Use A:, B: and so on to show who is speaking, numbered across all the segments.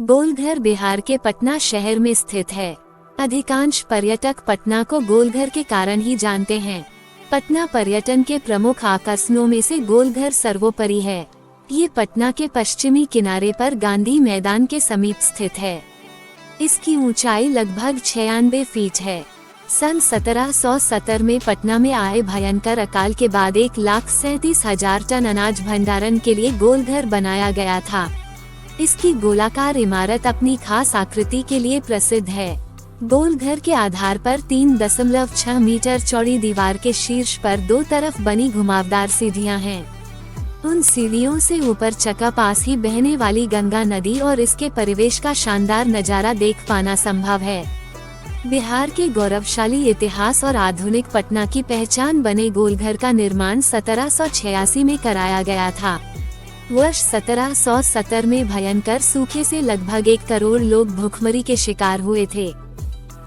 A: गोलघर बिहार के पटना शहर में स्थित है। अधिकांश पर्यटक पटना को गोलघर के कारण ही जानते हैं। पटना पर्यटन के प्रमुख आकर्षणों में से गोलघर सर्वोपरि है। ये पटना के पश्चिमी किनारे पर गांधी मैदान के समीप स्थित है। इसकी ऊंचाई लगभग 96 फीट है। सन 1770 में पटना में आए भयंकर अकाल के बाद 1,37,000 टन अनाज भंडारण के लिए गोलघर बनाया गया था। इसकी गोलाकार इमारत अपनी खास आकृति के लिए प्रसिद्ध है। गोलघर के आधार पर 3.6 मीटर चौड़ी दीवार के शीर्ष पर दो तरफ बनी घुमावदार सीढ़ियां हैं। उन सीढ़ियों से ऊपर चका पास ही बहने वाली गंगा नदी और इसके परिवेश का शानदार नजारा देख पाना संभव है। बिहार के गौरवशाली इतिहास और आधुनिक पटना की पहचान बने गोलघर का निर्माण 1786 में कराया गया था। वर्ष 1770 में भयंकर सूखे से लगभग 1 करोड़ लोग भूखमरी के शिकार हुए थे।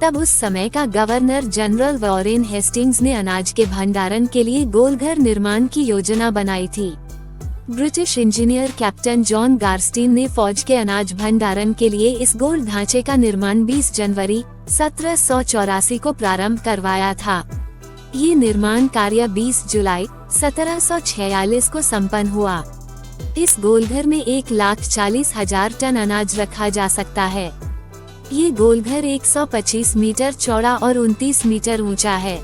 A: तब उस समय का गवर्नर जनरल वॉरेन हेस्टिंग्स ने अनाज के भंडारण के लिए गोलघर निर्माण की योजना बनाई थी। ब्रिटिश इंजीनियर कैप्टन जॉन गारस्टीन ने फौज के अनाज भंडारण के लिए इस गोल ढांचे का निर्माण 20 जनवरी 1784 को प्रारंभ करवाया था। ये निर्माण कार्य 20 जुलाई 1746 को संपन्न हुआ। इस गोलघर में 1,40,000 टन अनाज रखा जा सकता है। ये गोलघर 125 मीटर चौड़ा और 29 मीटर ऊंचा है।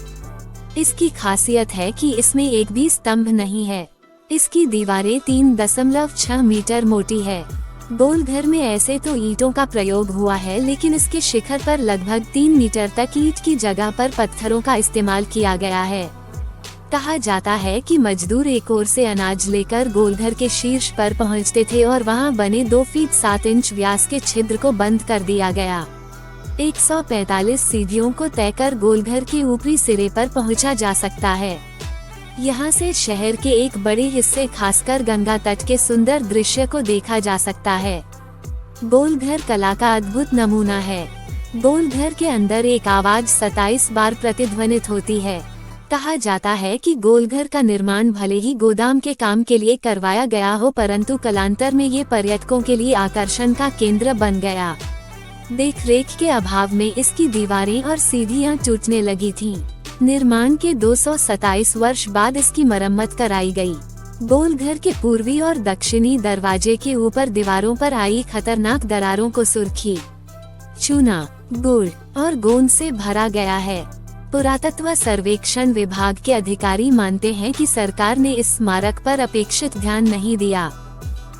A: इसकी खासियत है कि इसमें एक भी स्तंभ नहीं है। इसकी दीवारें 3.6 मीटर मोटी है। गोलघर में ऐसे तो ईंटों का प्रयोग हुआ है, लेकिन इसके शिखर पर लगभग 3 मीटर तक ईंट की जगह पर पत्थरों का इस्तेमाल किया गया है। कहा जाता है कि मजदूर एक ओर से अनाज लेकर गोलघर के शीर्ष पर पहुंचते थे और वहां बने 2 फीट 7 इंच व्यास के छिद्र को बंद कर दिया गया। 145 सीढ़ियों को तय कर गोलघर के ऊपरी सिरे पर पहुंचा जा सकता है। यहाँ से शहर के एक बड़े हिस्से खासकर गंगा तट के सुंदर दृश्य को देखा जा सकता है। गोलघर कला का अद्भुत नमूना है। गोलघर के अंदर एक आवाज 27 बार प्रतिध्वनित होती है। कहा जाता है कि गोलघर का निर्माण भले ही गोदाम के काम के लिए करवाया गया हो, परंतु कालांतर में ये पर्यटकों के लिए आकर्षण का केंद्र बन गया। देखरेख के अभाव में इसकी दीवारें और सीढ़ियां टूटने लगी थीं। निर्माण के 227 वर्ष बाद इसकी मरम्मत कराई गई। गोलघर के पूर्वी और दक्षिणी दरवाजे के ऊपर दीवारों पर आई खतरनाक दरारों को सुर्खी, चूना, गुड़ और गोंद से भरा गया है। पुरातत्व सर्वेक्षण विभाग के अधिकारी मानते हैं कि सरकार ने इस स्मारक पर अपेक्षित ध्यान नहीं दिया।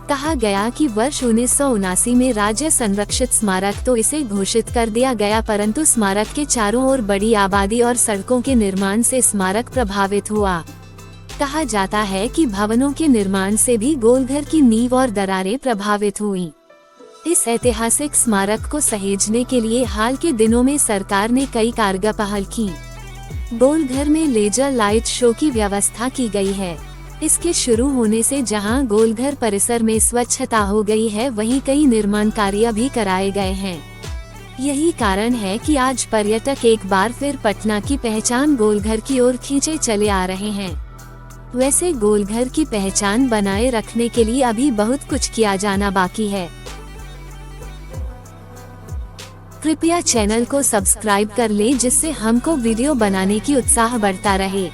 A: कहा गया कि वर्ष 1979 में राज्य संरक्षित स्मारक तो इसे घोषित कर दिया गया, परंतु स्मारक के चारों ओर बड़ी आबादी और सड़कों के निर्माण से स्मारक प्रभावित हुआ। कहा जाता है कि भवनों के निर्माण से भी गोलघर की नींव और दरारें प्रभावित हुईं। इस ऐतिहासिक स्मारक को सहेजने के लिए हाल के दिनों में सरकार ने कई कारगर पहल की। गोलघर में लेजर लाइट शो की व्यवस्था की गई है। इसके शुरू होने से जहां गोलघर परिसर में स्वच्छता हो गई है, वहीं कई निर्माण कार्य भी कराए गए हैं। यही कारण है कि आज पर्यटक एक बार फिर पटना की पहचान गोलघर की ओर खींचे चले आ रहे हैं। वैसे गोलघर की पहचान बनाए रखने के लिए अभी बहुत कुछ किया जाना बाकी है। कृपया चैनल को सब्सक्राइब कर लें, जिससे हमको वीडियो बनाने की उत्साह बढ़ता रहे।